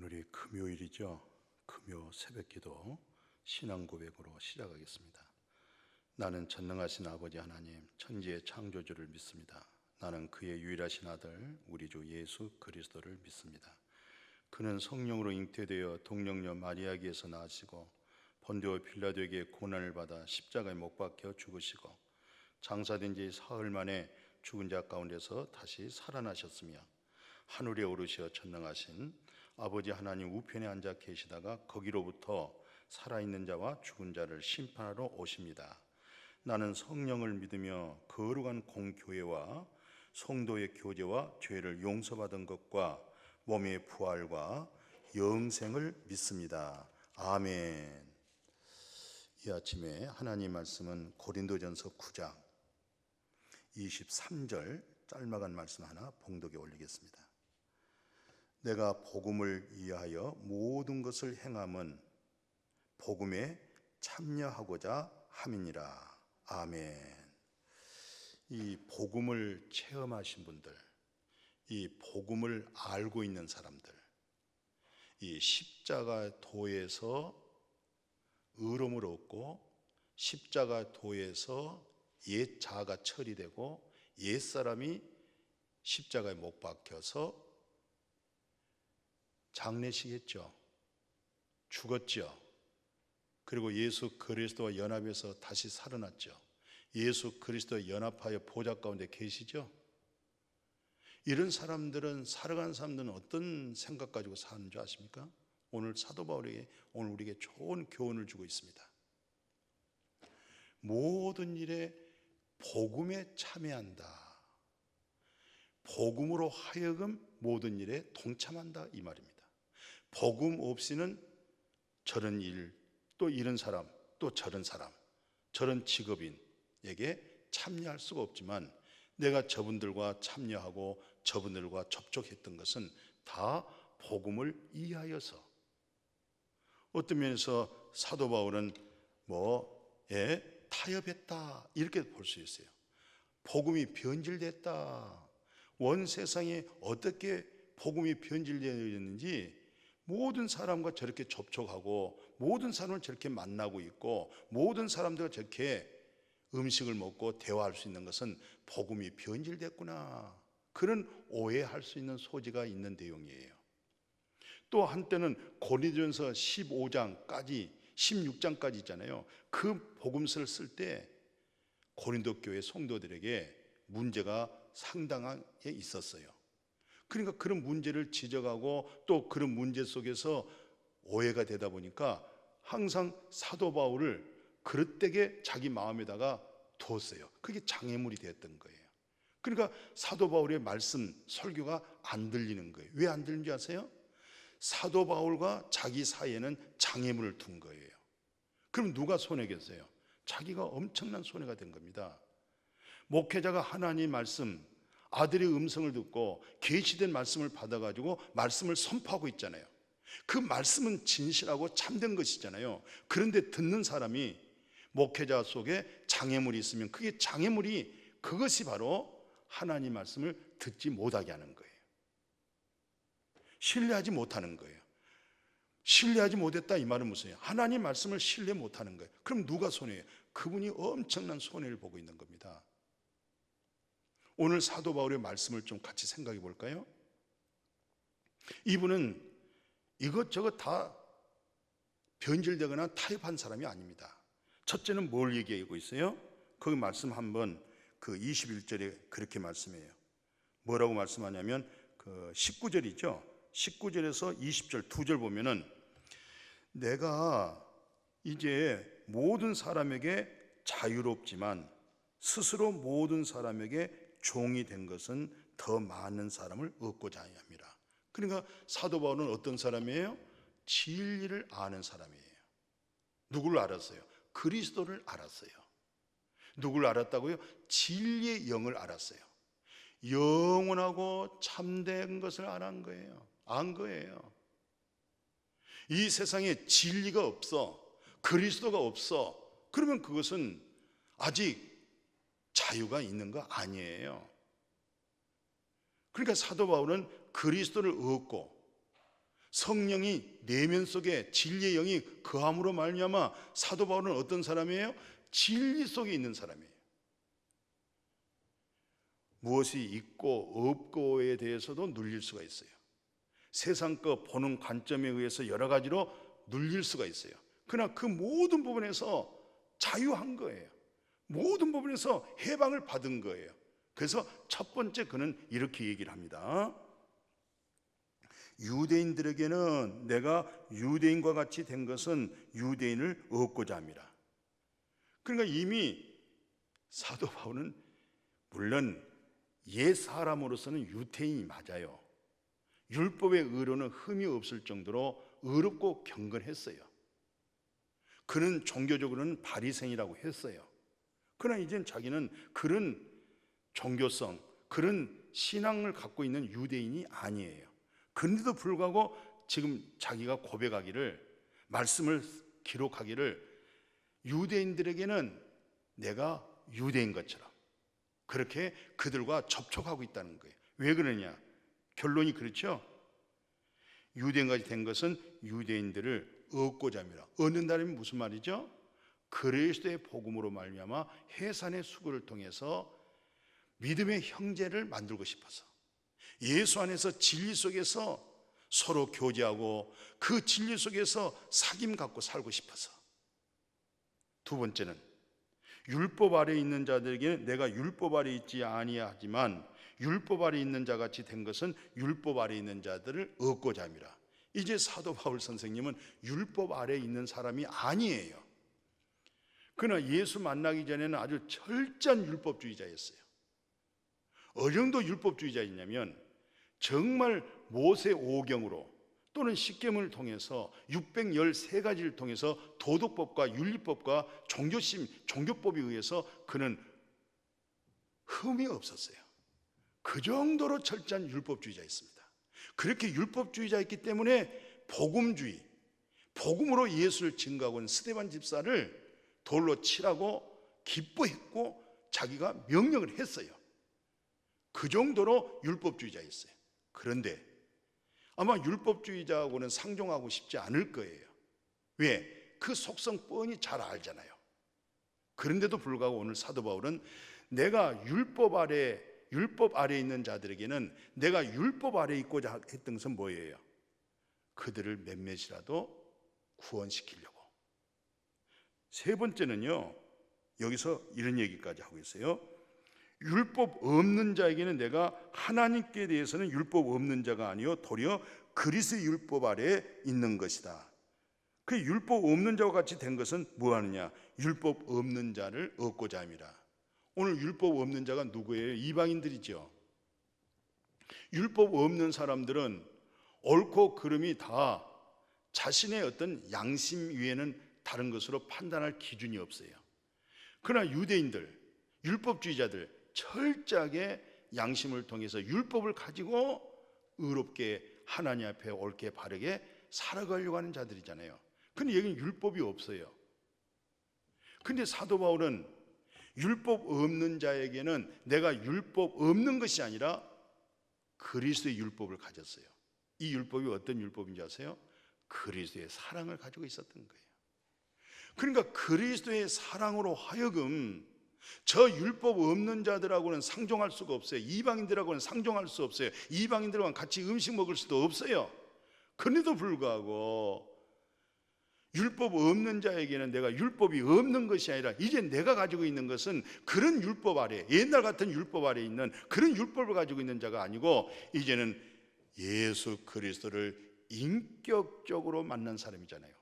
오늘이 금요일이죠. 금요 새벽기도 신앙 고백으로 시작하겠습니다. 나는 전능하신 아버지 하나님, 천지의 창조주를 믿습니다. 나는 그의 유일하신 아들 우리 주 예수 그리스도를 믿습니다. 그는 성령으로 잉태되어 동정녀 마리아에게서 나시고 본디오 빌라도에게 고난을 받아 십자가에 못 박혀 죽으시고 장사된 지 사흘 만에 죽은 자 가운데서 다시 살아나셨으며 하늘에 오르시어 전능하신 아버지 하나님 우편에 앉아 계시다가 거기로부터 살아있는 자와 죽은 자를 심판하러 오십니다. 나는 성령을 믿으며 거룩한 공교회와 성도의 교제와 죄를 용서받은 것과 몸의 부활과 영생을 믿습니다. 아멘. 이 아침에 하나님 말씀은 고린도전서 9장 23절 짤막한 말씀 하나 봉독에 올리겠습니다. 내가 복음을 위하여 모든 것을 행함은 복음에 참여하고자 함이니라. 아멘. 이 복음을 체험하신 분들, 이 복음을 알고 있는 사람들, 이 십자가 도에서 의로움을 얻고 십자가 도에서 옛 자아가 처리되고 옛 사람이 십자가에 못 박혀서 장례식했죠. 죽었죠. 그리고 예수 그리스도와 연합해서 다시 살아났죠. 예수 그리스도와 연합하여 보좌 가운데 계시죠. 이런 사람들은, 살아간 사람들은 어떤 생각 가지고 사는 줄 아십니까? 오늘 사도 바울이 오늘 우리에게 좋은 교훈을 주고 있습니다. 모든 일에 복음에 참여한다. 복음으로 하여금 모든 일에 동참한다, 이 말입니다. 복음 없이는 저런 일, 또 이런 사람, 또 저런 사람, 저런 직업인에게 참여할 수가 없지만 내가 저분들과 참여하고 저분들과 접촉했던 것은 다 복음을 이해하여서, 어떤 면에서 사도 바울은 타협했다 이렇게 볼 수 있어요. 복음이 변질됐다. 원 세상에 어떻게 복음이 변질되었는지 모든 사람과 저렇게 접촉하고 모든 사람을 저렇게 만나고 있고 모든 사람들과 저렇게 음식을 먹고 대화할 수 있는 것은 복음이 변질됐구나, 그런 오해할 수 있는 소지가 있는 내용이에요. 또 한때는 고린도전서 15장까지 16장까지 있잖아요. 그 복음서를 쓸 때 고린도 교회 성도들에게 문제가 상당하게 있었어요. 그러니까 그런 문제를 지적하고 또 그런 문제 속에서 오해가 되다 보니까 항상 사도 바울을 그릇되게 자기 마음에다가 두었어요. 그게 장애물이 되었던 거예요. 그러니까 사도 바울의 말씀, 설교가 안 들리는 거예요. 왜 안 들리는지 아세요? 사도 바울과 자기 사이에는 장애물을 둔 거예요. 그럼 누가 손해겠어요? 자기가 엄청난 손해가 된 겁니다. 목회자가 하나님 말씀, 아들의 음성을 듣고 계시된 말씀을 받아가지고 말씀을 선포하고 있잖아요. 그 말씀은 진실하고 참된 것이잖아요. 그런데 듣는 사람이 목회자 속에 장애물이 있으면 그게 장애물이, 그것이 바로 하나님 말씀을 듣지 못하게 하는 거예요. 신뢰하지 못하는 거예요. 신뢰하지 못했다 이 말은 무슨, 하나님 말씀을 신뢰 못하는 거예요. 그럼 누가 손해예요? 그분이 엄청난 손해를 보고 있는 겁니다. 오늘 사도 바울의 말씀을 좀 같이 생각해 볼까요? 이분은 이것저것 다 변질되거나 타협한 사람이 아닙니다. 첫째는 뭘 얘기하고 있어요? 거기 말씀 한번 그 21절에 그렇게 말씀해요. 뭐라고 말씀하냐면 그 19절이죠. 19절에서 20절 두 절 보면은 내가 이제 모든 사람에게 자유롭지만 스스로 모든 사람에게 종이 된 것은 더 많은 사람을 얻고자 합니다. 그러니까 사도 바울은 어떤 사람이에요? 진리를 아는 사람이에요. 누구를 알았어요? 그리스도를 알았어요. 누구를 알았다고요? 진리의 영을 알았어요. 영원하고 참된 것을 안 거예요. 이 세상에 진리가 없어, 그리스도가 없어, 그러면 그것은 아직 자유가 있는 거 아니에요. 그러니까 사도 바울은 그리스도를 얻고 성령이 내면 속에 진리의 영이 거함으로 말미암아 사도 바울은 어떤 사람이에요? 진리 속에 있는 사람이에요. 무엇이 있고 없고에 대해서도 눌릴 수가 있어요. 세상 거 보는 관점에 의해서 여러 가지로 눌릴 수가 있어요. 그러나 그 모든 부분에서 자유한 거예요. 모든 부분에서 해방을 받은 거예요. 그래서 첫 번째 그는 이렇게 얘기를 합니다. 유대인들에게는 내가 유대인과 같이 된 것은 유대인을 얻고자 함이라. 그러니까 이미 사도 바울은 물론 옛 사람으로서는 유대인이 맞아요. 율법의 의로는 흠이 없을 정도로 의롭고 경건했어요. 그는 종교적으로는 바리새인이라고 했어요. 그러나 이젠 자기는 그런 종교성, 그런 신앙을 갖고 있는 유대인이 아니에요. 그런데도 불구하고 지금 자기가 고백하기를, 말씀을 기록하기를, 유대인들에게는 내가 유대인 것처럼 그렇게 그들과 접촉하고 있다는 거예요. 왜 그러냐? 결론이 그렇죠. 유대인까지 된 것은 유대인들을 얻고자 합니다. 얻는다는 무슨 말이죠? 그리스도의 복음으로 말미암아 해산의 수고를 통해서 믿음의 형제를 만들고 싶어서, 예수 안에서 진리 속에서 서로 교제하고 그 진리 속에서 사귐 갖고 살고 싶어서. 두 번째는 율법 아래 있는 자들에게는 내가 율법 아래 있지 아니하지만 율법 아래 있는 자같이 된 것은 율법 아래 있는 자들을 얻고자 함이라. 이제 사도 바울 선생님은 율법 아래 있는 사람이 아니에요. 그러나 예수 만나기 전에는 아주 철저한 율법주의자였어요. 어느 정도 율법주의자였냐면 정말 모세 오경으로 또는 십계명을 통해서 613가지를 통해서 도덕법과 윤리법과 종교법에 의해서 그는 흠이 없었어요. 그 정도로 철저한 율법주의자였습니다. 그렇게 율법주의자였기 때문에 복음주의, 복음으로 예수를 증거하고 있는 스데반 집사를 돌로 치라고 기뻐했고 자기가 명령을 했어요. 그 정도로 율법주의자였어요. 그런데 아마 율법주의자하고는 상종하고 싶지 않을 거예요. 왜? 그 속성 뻔히 잘 알잖아요. 그런데도 불구하고 오늘 사도 바울은 내가 율법 아래 있는 자들에게는 내가 율법 아래 있고자 했던 것은 뭐예요? 그들을 몇몇이라도 구원시키려고. 세 번째는요, 여기서 이런 얘기까지 하고 있어요. 율법 없는 자에게는 내가 하나님께 대해서는 율법 없는 자가 아니요 도리어 그리스도의 율법 아래에 있는 것이다. 그 율법 없는 자와 같이 된 것은 뭐하느냐? 율법 없는 자를 얻고자 함이라. 오늘 율법 없는 자가 누구예요? 이방인들이죠. 율법 없는 사람들은 옳고 그름이 다 자신의 어떤 양심 위에는 다른 것으로 판단할 기준이 없어요. 그러나 유대인들, 율법주의자들 철저하게 양심을 통해서 율법을 가지고 의롭게 하나님 앞에 옳게 바르게 살아가려고 하는 자들이잖아요. 근데 여기는 율법이 없어요. 근데 사도 바울은 율법 없는 자에게는 내가 율법 없는 것이 아니라 그리스도의 율법을 가졌어요. 이 율법이 어떤 율법인지 아세요? 그리스도의 사랑을 가지고 있었던 거예요. 그러니까 그리스도의 사랑으로 하여금 저 율법 없는 자들하고는 상종할 수가 없어요. 이방인들하고는 상종할 수 없어요. 이방인들과는 같이 음식 먹을 수도 없어요. 그런데도 불구하고 율법 없는 자에게는 내가 율법이 없는 것이 아니라 이제 내가 가지고 있는 것은 그런 율법 아래, 옛날 같은 율법 아래 있는 그런 율법을 가지고 있는 자가 아니고 이제는 예수 그리스도를 인격적으로 만난 사람이잖아요.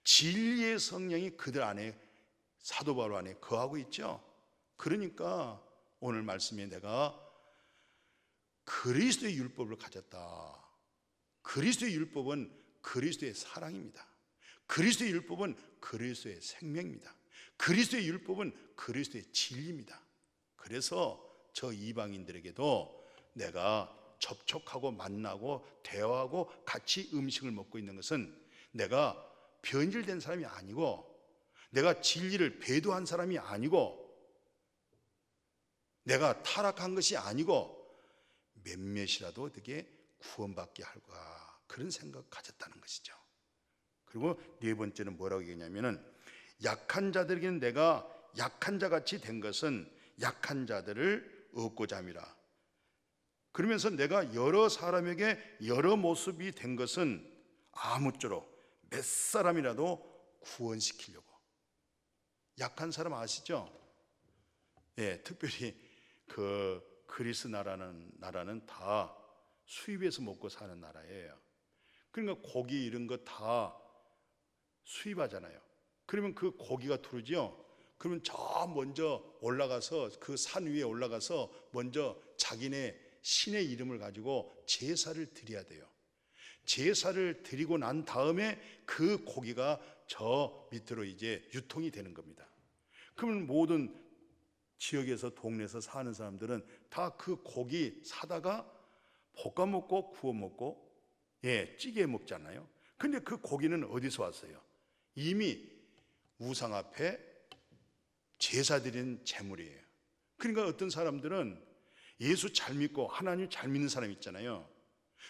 진리의 성령이 그들 안에, 사도 바울 안에 거하고 있죠. 그러니까 오늘 말씀에 내가 그리스도의 율법을 가졌다. 그리스도의 율법은 그리스도의 사랑입니다. 그리스도의 율법은 그리스도의 생명입니다. 그리스도의 율법은 그리스도의 진리입니다. 그래서 저 이방인들에게도 내가 접촉하고 만나고 대화하고 같이 음식을 먹고 있는 것은 내가 변질된 사람이 아니고 내가 진리를 배도한 사람이 아니고 내가 타락한 것이 아니고 몇몇이라도 어떻게 구원받게 할까, 그런 생각 가졌다는 것이죠. 그리고 네 번째는 뭐라고 얘기했냐면은 약한 자들에게는 내가 약한 자같이 된 것은 약한 자들을 얻고자 함이라. 그러면서 내가 여러 사람에게 여러 모습이 된 것은 아무쪼록 몇 사람이라도 구원시키려고. 약한 사람 아시죠? 예, 특별히 그 그리스 나라는 다 수입해서 먹고 사는 나라예요. 그러니까 고기 이런 거 다 수입하잖아요. 그러면 그 고기가 들어오죠. 그러면 저 먼저 올라가서 그 산 위에 올라가서 먼저 자기네 신의 이름을 가지고 제사를 드려야 돼요. 제사를 드리고 난 다음에 그 고기가 저 밑으로 이제 유통이 되는 겁니다. 그러면 모든 지역에서 동네에서 사는 사람들은 다 그 고기 사다가 볶아 먹고 구워 먹고 찌개 먹잖아요. 근데 그 고기는 어디서 왔어요? 이미 우상 앞에 제사 드린 제물이에요. 그러니까 어떤 사람들은 예수 잘 믿고 하나님 잘 믿는 사람 있잖아요.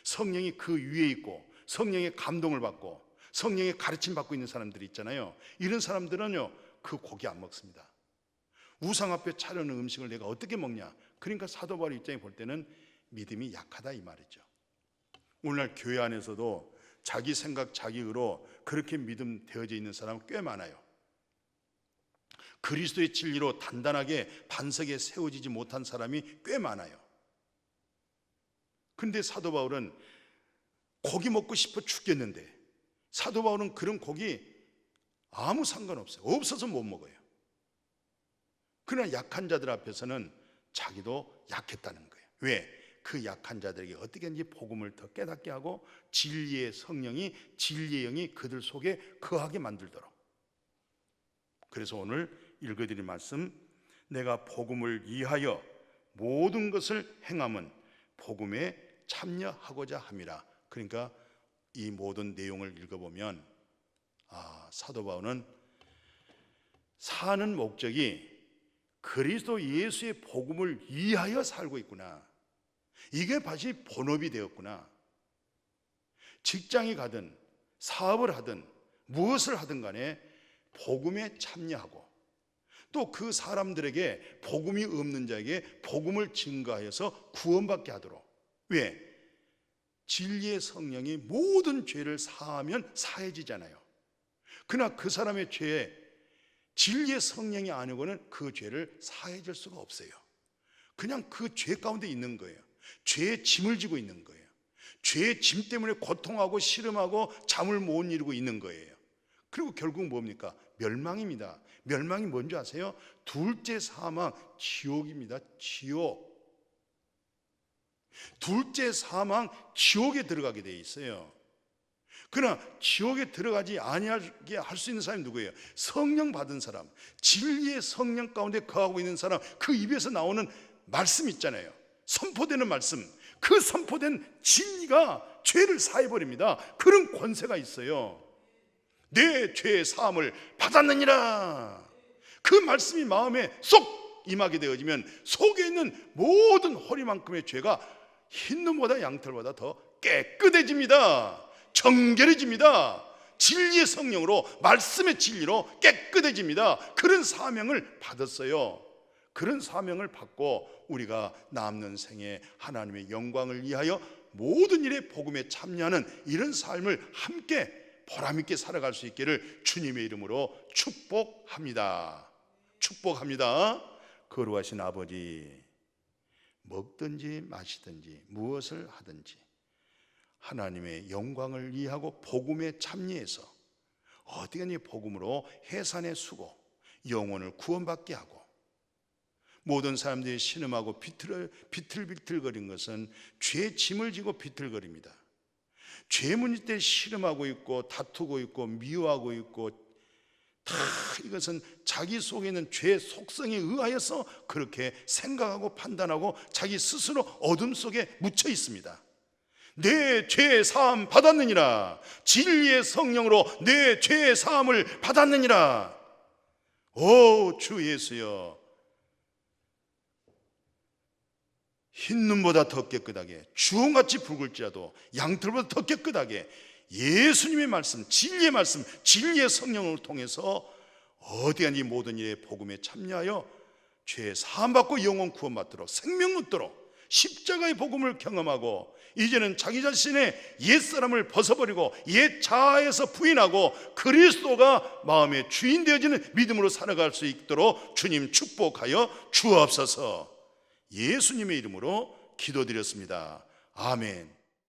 성령이 그 위에 있고 성령의 감동을 받고 성령의 가르침 받고 있는 사람들이 있잖아요. 이런 사람들은요 그 고기 안 먹습니다. 우상 앞에 차려놓은 음식을 내가 어떻게 먹냐. 그러니까 사도 바울 입장에 볼 때는 믿음이 약하다 이 말이죠. 오늘날 교회 안에서도 자기 생각 자기 의로 그렇게 믿음 되어져 있는 사람은 꽤 많아요. 그리스도의 진리로 단단하게 반석에 세워지지 못한 사람이 꽤 많아요. 근데 사도 바울은 고기 먹고 싶어 죽겠는데 사도 바울은 그런 고기 아무 상관없어요. 없어서 못 먹어요. 그러나 약한 자들 앞에서는 자기도 약했다는 거예요. 왜? 그 약한 자들에게 어떻게든지 복음을 더 깨닫게 하고 진리의 성령이 진리의 영이 그들 속에 거하게 만들도록. 그래서 오늘 읽어드린 말씀, 내가 복음을 위하여 모든 것을 행함은 복음에 참여하고자 함이라. 그러니까 이 모든 내용을 읽어보면 사도 바울은 사는 목적이 그리스도 예수의 복음을 위하여 살고 있구나. 이게 다시 본업이 되었구나. 직장에 가든 사업을 하든 무엇을 하든 간에 복음에 참여하고 또 그 사람들에게 복음이 없는 자에게 복음을 증거하여서 구원받게 하도록. 왜? 진리의 성령이 모든 죄를 사하면 사해지잖아요. 그러나 그 사람의 죄에 진리의 성령이 아니고는 그 죄를 사해질 수가 없어요. 그냥 그 죄 가운데 있는 거예요. 죄의 짐을 지고 있는 거예요. 죄의 짐 때문에 고통하고 시름하고 잠을 못 이루고 있는 거예요. 그리고 결국 뭡니까? 멸망입니다. 멸망이 뭔지 아세요? 둘째 사망, 지옥입니다. 지옥. 둘째 사망, 지옥에 들어가게 돼 있어요. 그러나 지옥에 들어가지 아니하게 할 수 있는 사람이 누구예요? 성령 받은 사람, 진리의 성령 가운데 거하고 있는 사람, 그 입에서 나오는 말씀 있잖아요. 선포되는 말씀, 그 선포된 진리가 죄를 사해버립니다. 그런 권세가 있어요. 내 죄의 사함을 받았느니라. 그 말씀이 마음에 쏙 임하게 되어지면 속에 있는 모든 허리만큼의 죄가 흰눈보다 양털보다 더 깨끗해집니다. 정결해집니다. 진리의 성령으로 말씀의 진리로 깨끗해집니다. 그런 사명을 받았어요. 그런 사명을 받고 우리가 남는 생에 하나님의 영광을 위하여 모든 일에 복음에 참여하는 이런 삶을 함께 보람있게 살아갈 수 있기를 주님의 이름으로 축복합니다. 축복합니다. 거룩하신 아버지, 먹든지 마시든지 무엇을 하든지 하나님의 영광을 위하고 복음에 참여해서 어디든지 복음으로 해산의 수고, 영혼을 구원받게 하고, 모든 사람들이 신음하고 비틀비틀거린 것은 죄의 짐을 지고 비틀거립니다. 죄 문제 때 신음하고 있고 다투고 있고 미워하고 있고, 다 이것은 자기 속에 있는 죄의 속성에 의하여서 그렇게 생각하고 판단하고 자기 스스로 어둠 속에 묻혀 있습니다. 내 죄의 사함 받았느니라. 진리의 성령으로 내 죄의 사함을 받았느니라. 오 주 예수여, 흰 눈보다 더 깨끗하게, 주홍같이 붉을지라도 양털보다 더 깨끗하게 예수님의 말씀, 진리의 말씀, 진리의 성령을 통해서 어디든지 모든 일에 복음에 참여하여 죄 사함받고 영원 구원받도록, 생명 얻도록 십자가의 복음을 경험하고, 이제는 자기 자신의 옛사람을 벗어버리고 옛 자아에서 부인하고 그리스도가 마음의 주인 되어지는 믿음으로 살아갈 수 있도록 주님 축복하여 주옵소서. 예수님의 이름으로 기도드렸습니다. 아멘.